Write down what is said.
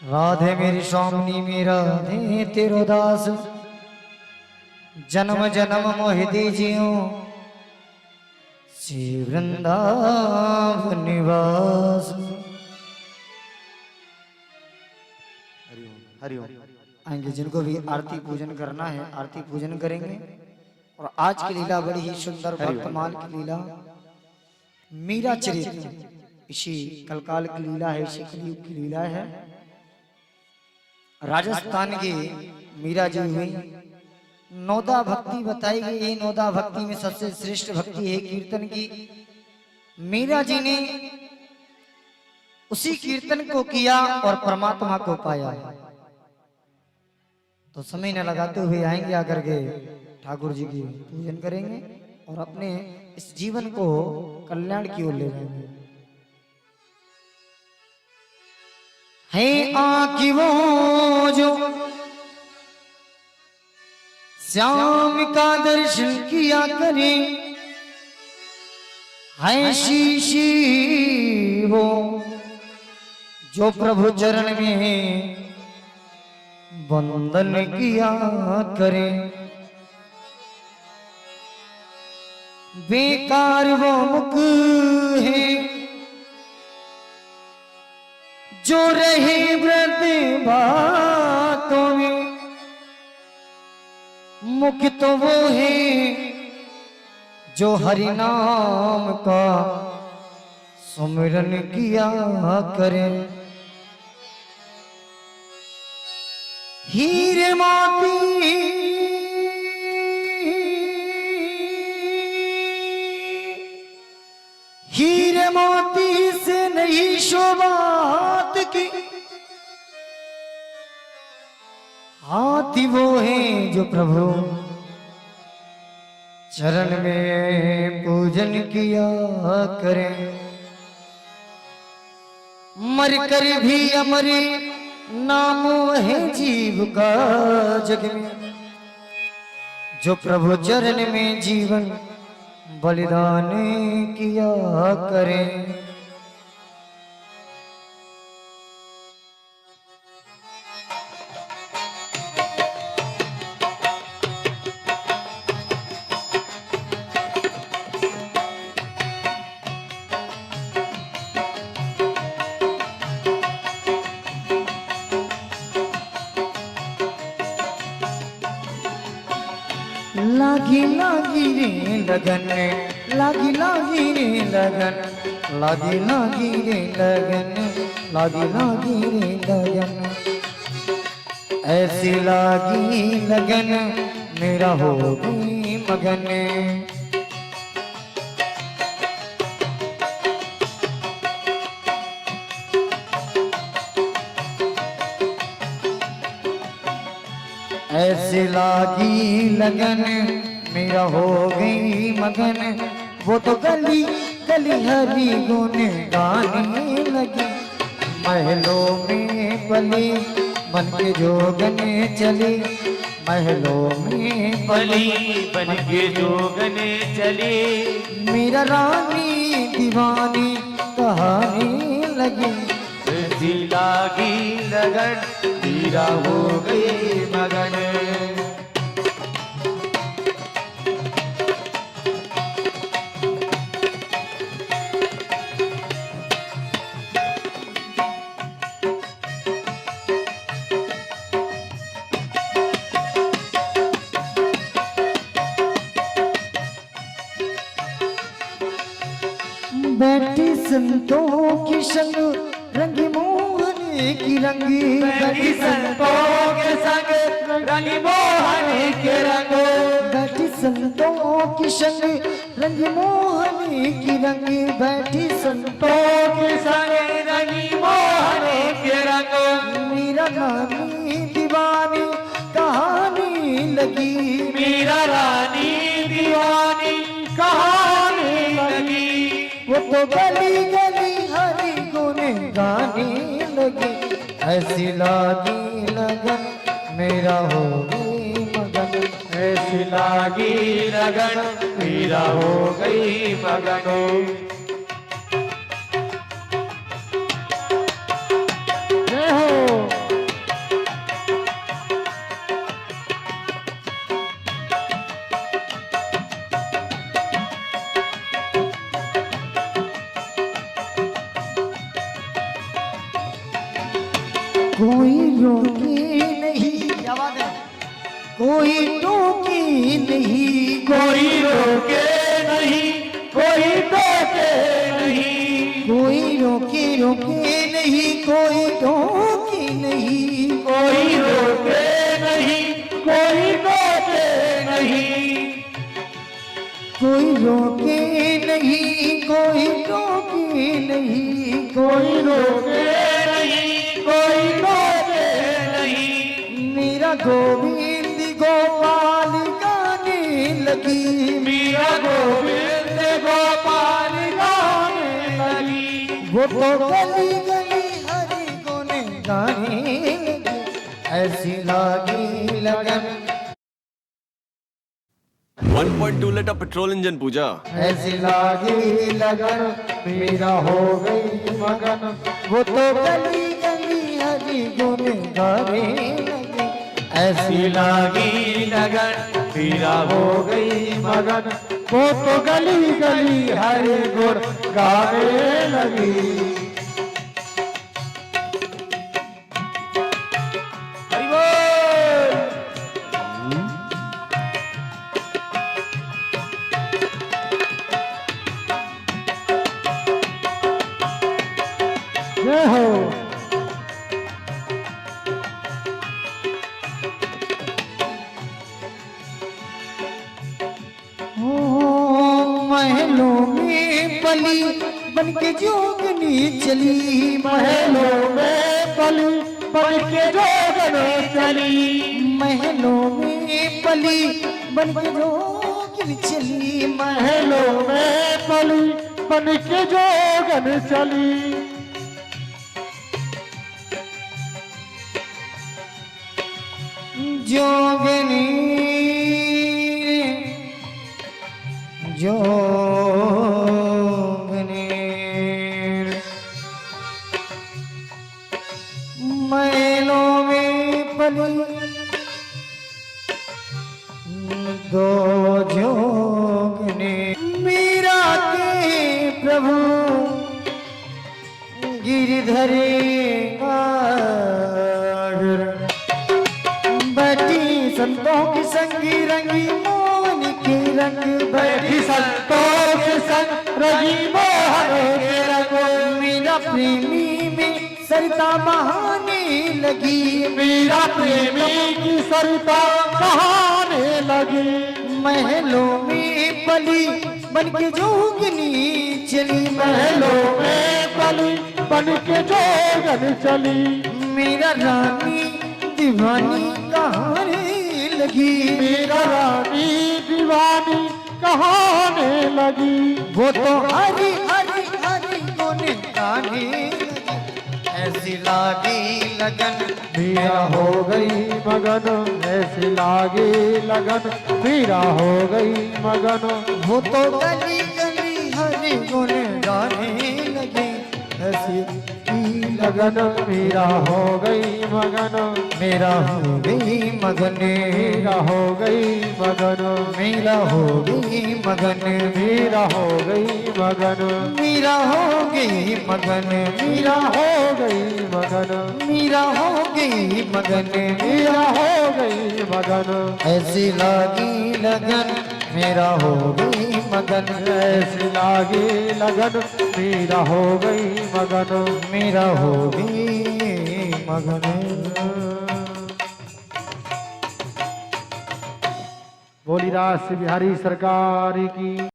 राधे मेरी स्वामिनी मेरा राधे तेरो दास, जन्म जन्म मोहि दीजियो श्री वृंदावन निवास। हरिओम। आएंगे जिनको भी आरती पूजन करना है आरती पूजन करेंगे। और आज की लीला बड़ी ही सुंदर भक्तमाल की लीला, मीरा चरित्र, इसी कलकाल की लीला है, इसी कलयुग की लीला है। राजस्थान की मीरा जी हुई, नौदा भक्ति बताई गई। ये नौदा भक्ति में सबसे श्रेष्ठ भक्ति है कीर्तन की। मीरा जी ने उसी कीर्तन को किया और परमात्मा को पाया। तो समय न लगाते हुए आएंगे, आकर के ठाकुर जी की पूजन करेंगे और अपने इस जीवन को कल्याण की ओर ले जाएंगे। है आँखी वो जो श्याम का दर्शन किया करे, है शीशी वो जो प्रभु चरण में वंदन किया करे। बेकार वो मुख है जो रहे व्रत बातों में, मुख तो वो है जो हरि नाम का सुमिरन किया करे। हीरे मोती हीरे मोती से नहीं शोभात की, हाथी वो है जो प्रभु चरण में पूजन किया करे। मर कर भी अमरे नाम है जीव का जग में, जो प्रभु चरण में जीवन बलिदान किया करे। लागी लागी रे लगन, लागी लागी रे लगन, लागी लागी रे लगन, लागी लागी रे लगन। ऐसी लागी लगन मेरा होगी मगन। ऐसे लागी लगन मेरा हो गई मगन। वो तो गली गली हरी गुन गाने लगी, महलों में पली बन के जोगने चली, महलों में पली बन के जोगने चली। मेरा रानी दीवानी कहानी लगी, ऐसी लागी लगन मीरा हो गई मगन। बैठी संतों की संग रंगी मोहन की रंगी, बैठी संतों के संग रंगी मोहन के रंग, बैठी संतों की संग रंगी मोहन की रंगी, बैठी संतों के संग रंगी मोहन के रंग। मेरा रानी दीवानी कहानी लगी, मेरा रानी दीवानी कहानी लगी। वो तो गली गली हरी गुन गाने लगी। ऐसी लागी लगन मेरा हो गई मगन, ऐसी लागी लगन मीरा हो गई मगन। जय हो। कोई रोके नहीं, क्या बात है, कोई टोके नहीं, कोई रोके नहीं, कोई टोके नहीं, कोई रोके नहीं, कोई टोके नहीं, कोई रोके नहीं, कोई टोके नहीं, कोई रोके नहीं, कोई टोके नहीं, कोई रोके नहीं, कोई टोके नहीं। मेरा गोविंद गोपाल गाने लगी, मेरा गोविंद गोपाल गाने लगी, वो तो गली गली हरि गुने गाने लगी, ऐसी लागी लगन, 1.2 लीटर पेट्रोल इंजन पूजा। ऐसी लागी लगन, मेरा हो गई मगन, वो तो गली गली हरि गुने गाने लगी, ऐसी लागी लगन, मेरा हो गई मगन, वो तो गली गली हरि गुण गाने लगी। हरि बोल। जय हो। महलों में पली बन के जोगनी चली, महलों में पली बन के जोगन चली, महलों में पली बन के जोगनी चली, महलों में पली बन के जोगन चली, जोगनी जोगनी महलों में पली दो जोगनी, मीरा के प्रभु गिरधरे बैठी संतों की संगी रंगी मोहन के रंग, बैठी संतोष संग रही मोहन के रंग, मेरा प्रेमी में सरिता बहाने लगी, मेरा प्रेमी की सरिता बहाने लगी, महलों में पली बन के जोगनी चली, महलों में पली बन के जोगन चली, मेरा रानी दीवानी कहानी लगी, मेरा रानी दीवानी कहाने लगी, वो तो हरी हरी हरी गुने गाने लगी, ऐसी लागी लगन, मेरा हो गई मगन, ऐसी लागी लगन, मेरा हो गई मगन, वो तो गली गली हरी गुने गाने लगी, ऐसी लगन, मेरा हो गई मगन, मेरा हो गई मगन, मेरा हो गई मगन, मेरा हो गई मगन, मेरा हो गई मगन, मेरा हो गई मगन, मेरा हो गई मगन, मेरा हो गई मगन, मेरा हो गई मगन, ऐसी लागी लगन, मेरा हो गई मगन, ऐसी लागी लगन, मेरा हो गई मगन, मेरा हो गई मगन। बोली रास बिहारी सरकार की।